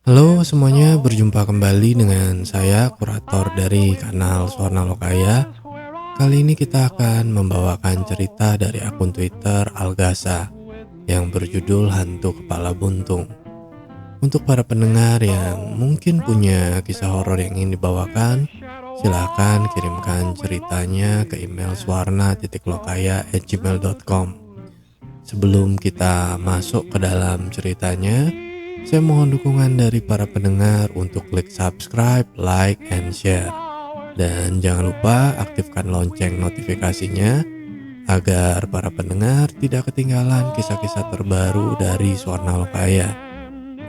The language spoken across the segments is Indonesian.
Halo semuanya, berjumpa kembali dengan saya, kurator dari kanal Suarna Lokaya. Kali ini kita akan membawakan cerita dari akun Twitter Algasa yang berjudul Hantu Kepala Buntung. Untuk para pendengar yang mungkin punya kisah horor yang ingin dibawakan, silahkan kirimkan ceritanya ke email suarna.lokaya@gmail.com. Sebelum kita masuk ke dalam ceritanya, saya mohon dukungan dari para pendengar untuk klik subscribe, like, and share. Dan jangan lupa aktifkan lonceng notifikasinya agar para pendengar tidak ketinggalan kisah-kisah terbaru dari Suarna Lokaya.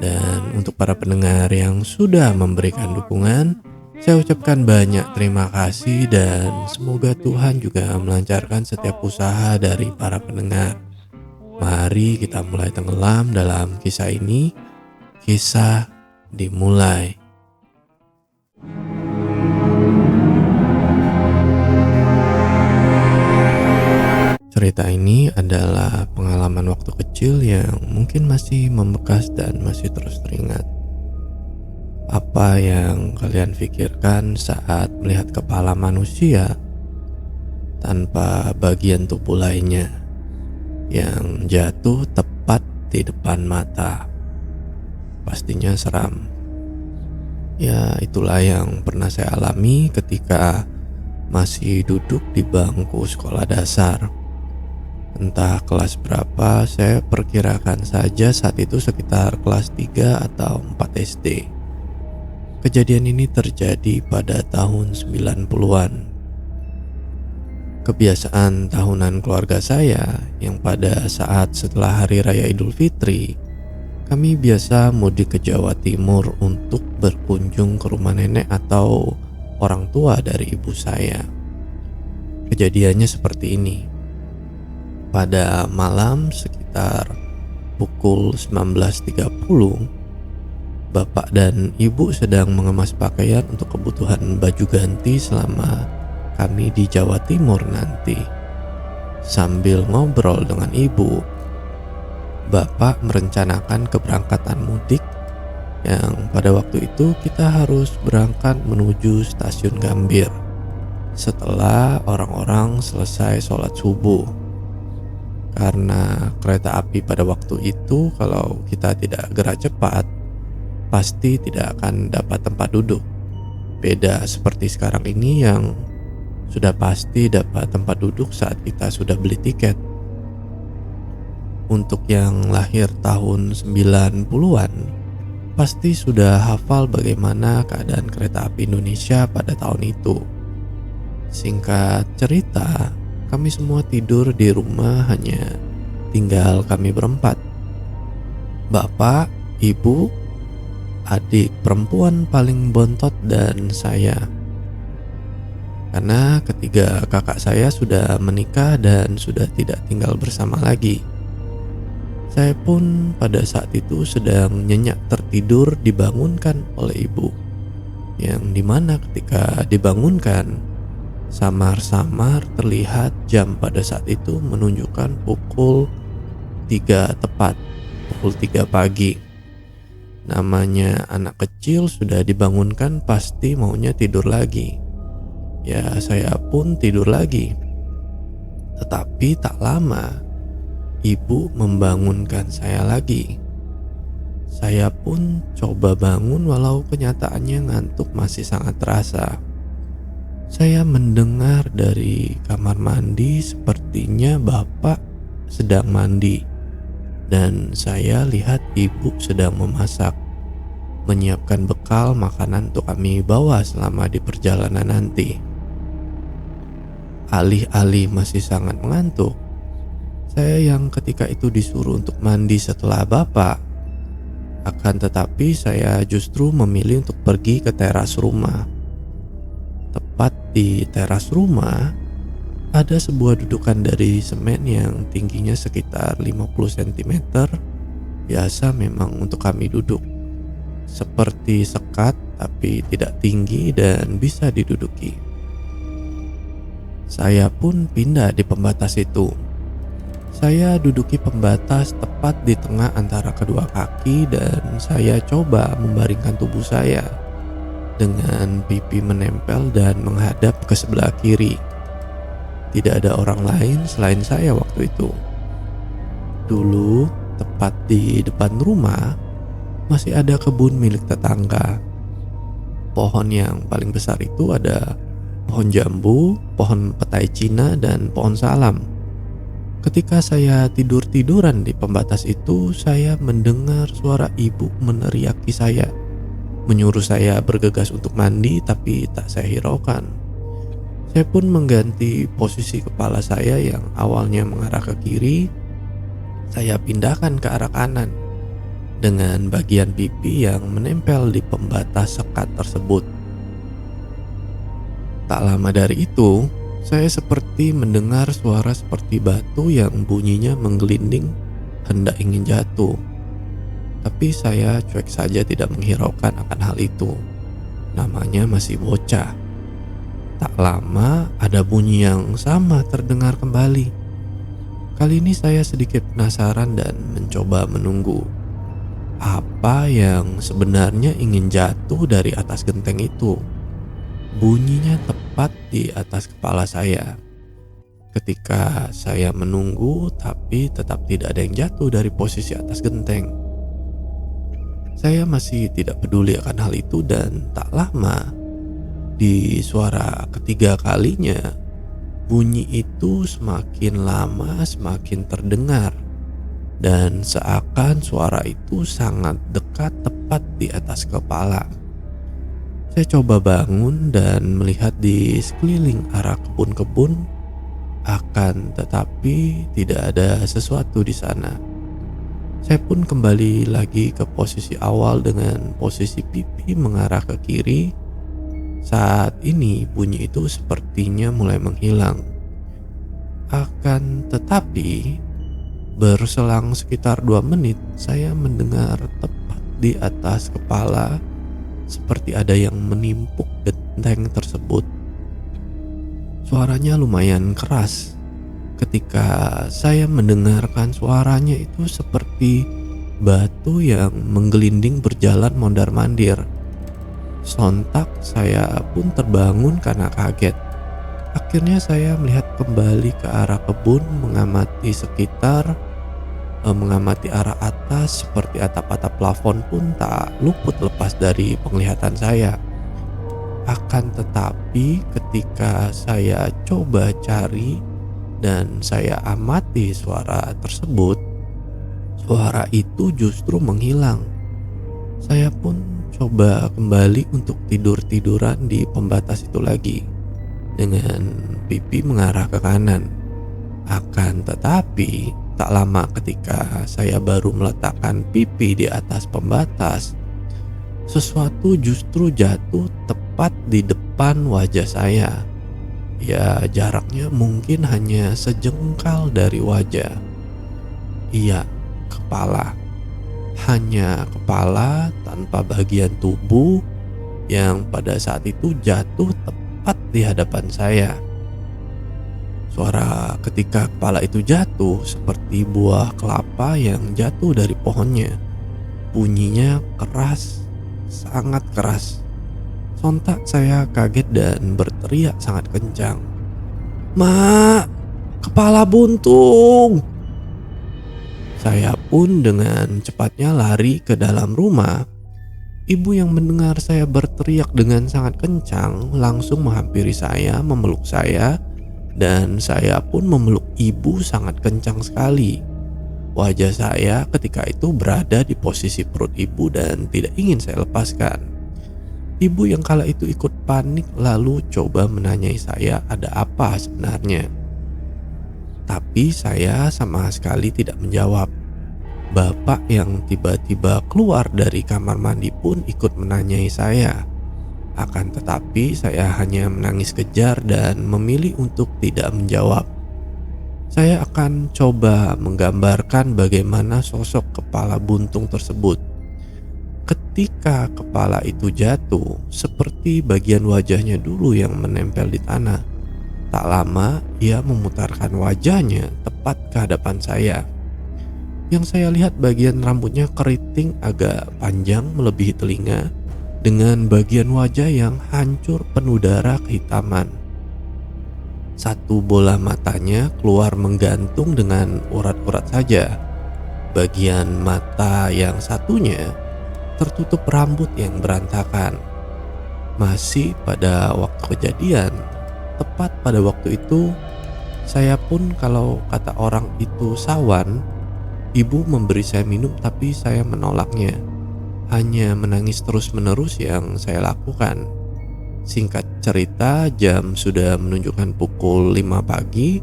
Dan untuk para pendengar yang sudah memberikan dukungan, saya ucapkan banyak terima kasih dan semoga Tuhan juga melancarkan setiap usaha dari para pendengar. Mari kita mulai tenggelam dalam kisah ini. Kisah dimulai. Cerita ini adalah pengalaman waktu kecil yang mungkin masih membekas dan masih terus teringat. Apa yang kalian pikirkan saat melihat kepala manusia tanpa bagian tubuh lainnya yang jatuh tepat di depan mata? Pastinya seram. Ya, itulah yang pernah saya alami ketika masih duduk di bangku sekolah dasar. Entah kelas berapa, saya perkirakan saja saat itu sekitar kelas 3 atau 4 SD. Kejadian ini terjadi pada tahun 90-an. Kebiasaan tahunan keluarga saya yang pada saat setelah Hari Raya Idul Fitri, kami biasa mudik ke Jawa Timur untuk berkunjung ke rumah nenek atau orang tua dari ibu saya. Kejadiannya seperti ini. Pada malam sekitar pukul 19.30, bapak dan ibu sedang mengemas pakaian untuk kebutuhan baju ganti selama kami di Jawa Timur nanti. Sambil ngobrol dengan ibu, bapak merencanakan keberangkatan mudik yang pada waktu itu kita harus berangkat menuju stasiun Gambir setelah orang-orang selesai sholat subuh. Karena kereta api pada waktu itu kalau kita tidak gerak cepat pasti tidak akan dapat tempat duduk. Beda seperti sekarang ini yang sudah pasti dapat tempat duduk saat kita sudah beli tiket. Untuk yang lahir tahun 90-an pasti sudah hafal bagaimana keadaan kereta api Indonesia pada tahun itu. Singkat cerita, kami semua tidur di rumah, hanya tinggal kami berempat. Bapak, ibu, adik perempuan paling bontot, dan saya. Karena ketiga kakak saya sudah menikah dan sudah tidak tinggal bersama lagi. Saya pun pada saat itu sedang nyenyak tertidur dibangunkan oleh ibu, yang dimana ketika dibangunkan samar-samar terlihat jam pada saat itu menunjukkan pukul 3 tepat, pukul 3 pagi. Namanya anak kecil sudah dibangunkan pasti maunya tidur lagi. Ya, saya pun tidur lagi. Tetapi tak lama ibu membangunkan saya lagi. Saya pun coba bangun walau kenyataannya ngantuk masih sangat terasa. Saya mendengar dari kamar mandi sepertinya bapak sedang mandi. Dan saya lihat ibu sedang memasak, menyiapkan bekal makanan untuk kami bawa selama di perjalanan nanti. Alih-alih masih sangat mengantuk, saya yang ketika itu disuruh untuk mandi setelah bapak. Akan tetapi saya justru memilih untuk pergi ke teras rumah. Tepat di teras rumah ada sebuah dudukan dari semen yang tingginya sekitar 50 cm. Biasa memang untuk kami duduk. Seperti sekat tapi tidak tinggi dan bisa diduduki. Saya pun pindah di pembatas itu. Saya duduki pembatas tepat di tengah antara kedua kaki dan saya coba membaringkan tubuh saya dengan pipi menempel dan menghadap ke sebelah kiri. Tidak ada orang lain selain saya waktu itu. Dulu, tepat di depan rumah, masih ada kebun milik tetangga. Pohon yang paling besar itu ada pohon jambu, pohon petai Cina, dan pohon salam. Ketika saya tidur-tiduran di pembatas itu, saya mendengar suara ibu meneriaki saya, menyuruh saya bergegas untuk mandi, tapi tak saya hiraukan. Saya pun mengganti posisi kepala saya yang awalnya mengarah ke kiri, saya pindahkan ke arah kanan dengan bagian pipi yang menempel di pembatas sekat tersebut. Tak lama dari itu, saya seperti mendengar suara seperti batu yang bunyinya menggelinding hendak ingin jatuh. Tapi saya cuek saja tidak menghiraukan akan hal itu. Namanya masih bocah. Tak lama ada bunyi yang sama terdengar kembali. Kali ini saya sedikit penasaran dan mencoba menunggu. Apa yang sebenarnya ingin jatuh dari atas genteng itu? Bunyinya tepat di atas kepala saya. Ketika saya menunggu, tapi tetap tidak ada yang jatuh dari posisi atas genteng. Saya masih tidak peduli akan hal itu dan tak lama, di suara ketiga kalinya, bunyi itu semakin lama semakin terdengar. Dan seakan suara itu sangat dekat tepat di atas kepala. Saya coba bangun dan melihat di sekeliling arah kebun-kebun, akan tetapi tidak ada sesuatu di sana. Saya pun kembali lagi ke posisi awal dengan posisi pipi mengarah ke kiri. Saat ini bunyi itu sepertinya mulai menghilang. Akan tetapi, berselang sekitar 2 menit, saya mendengar tepat di atas kepala seperti ada yang menimpuk genteng tersebut. Suaranya lumayan keras. Ketika saya mendengarkan suaranya itu seperti batu yang menggelinding berjalan mondar-mandir. Sontak saya pun terbangun karena kaget. Akhirnya saya melihat kembali ke arah kebun, mengamati sekitar, mengamati arah atas, seperti atap-atap plafon pun tak luput lepas dari penglihatan saya. Akan tetapi ketika saya coba cari dan saya amati suara tersebut, suara itu justru menghilang. Saya pun coba kembali untuk tidur-tiduran di pembatas itu lagi dengan pipi mengarah ke kanan. Akan tetapi tak lama ketika saya baru meletakkan pipi di atas pembatas, sesuatu justru jatuh tepat di depan wajah saya. Ya, jaraknya mungkin hanya sejengkal dari wajah. Iya, kepala. Hanya kepala tanpa bagian tubuh yang pada saat itu jatuh tepat di hadapan saya. Suara ketika kepala itu jatuh seperti buah kelapa yang jatuh dari pohonnya. Bunyinya keras, sangat keras. Sontak saya kaget dan berteriak sangat kencang. "Mak, kepala buntung!" Saya pun dengan cepatnya lari ke dalam rumah. Ibu yang mendengar saya berteriak dengan sangat kencang langsung menghampiri saya, memeluk saya, dan saya pun memeluk ibu sangat kencang sekali. Wajah saya ketika itu berada di posisi perut ibu dan tidak ingin saya lepaskan. Ibu yang kala itu ikut panik lalu coba menanyai saya ada apa sebenarnya. Tapi saya sama sekali tidak menjawab. Bapak yang tiba-tiba keluar dari kamar mandi pun ikut menanyai saya. Akan tetapi saya hanya menangis kejar dan memilih untuk tidak menjawab. Saya akan coba menggambarkan bagaimana sosok kepala buntung tersebut. Ketika kepala itu jatuh, seperti bagian wajahnya dulu yang menempel di tanah. Tak lama ia memutarkan wajahnya tepat ke hadapan saya. Yang saya lihat bagian rambutnya keriting agak panjang melebihi telinga, dengan bagian wajah yang hancur penuh darah kehitaman. Satu bola matanya keluar menggantung dengan urat-urat saja. Bagian mata yang satunya tertutup rambut yang berantakan. Masih pada waktu kejadian, tepat pada waktu itu, saya pun kalau kata orang itu sawan. Ibu memberi saya minum tapi saya menolaknya. Hanya menangis terus-menerus yang saya lakukan. Singkat cerita, jam sudah menunjukkan pukul 5 pagi.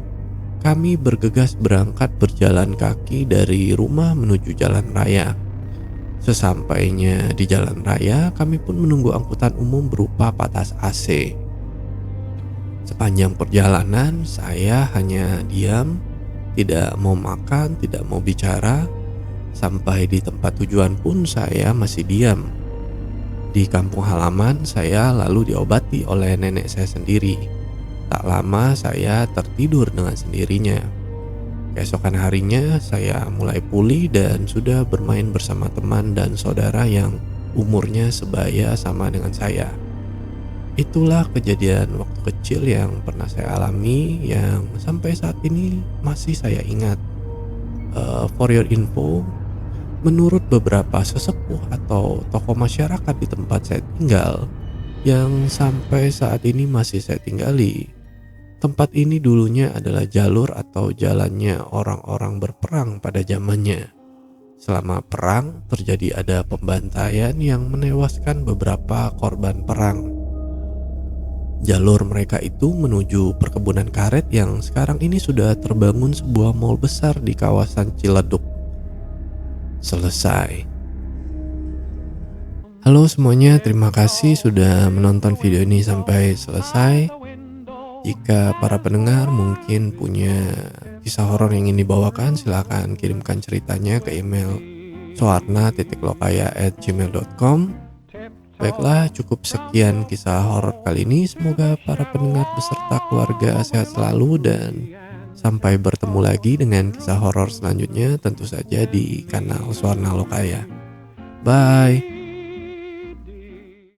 Kami bergegas berangkat berjalan kaki dari rumah menuju jalan raya. Sesampainya di jalan raya, kami pun menunggu angkutan umum berupa patas AC. Sepanjang perjalanan, saya hanya diam, tidak mau makan, tidak mau bicara. Sampai di tempat tujuan pun saya masih diam. Di kampung halaman, saya lalu diobati oleh nenek saya sendiri. Tak lama saya tertidur dengan sendirinya. Keesokan harinya saya mulai pulih dan sudah bermain bersama teman dan saudara yang umurnya sebaya sama dengan saya. Itulah kejadian waktu kecil yang pernah saya alami, yang sampai saat ini masih saya ingat. For your info, menurut beberapa sesepuh atau tokoh masyarakat di tempat saya tinggal, yang sampai saat ini masih saya tinggali, tempat ini dulunya adalah jalur atau jalannya orang-orang berperang pada zamannya. Selama perang terjadi ada pembantaian yang menewaskan beberapa korban perang. Jalur mereka itu menuju perkebunan karet yang sekarang ini sudah terbangun sebuah mall besar di kawasan Ciledug. Selesai. Halo semuanya, terima kasih sudah menonton video ini sampai selesai. Jika para pendengar mungkin punya kisah horor yang ingin dibawakan, silakan kirimkan ceritanya ke email soarna.lokaya@gmail.com. Baiklah, cukup sekian kisah horor kali ini. Semoga para pendengar beserta keluarga sehat selalu dan sampai bertemu lagi dengan kisah horor selanjutnya, tentu saja di kanal Soarna Lokaya. Bye.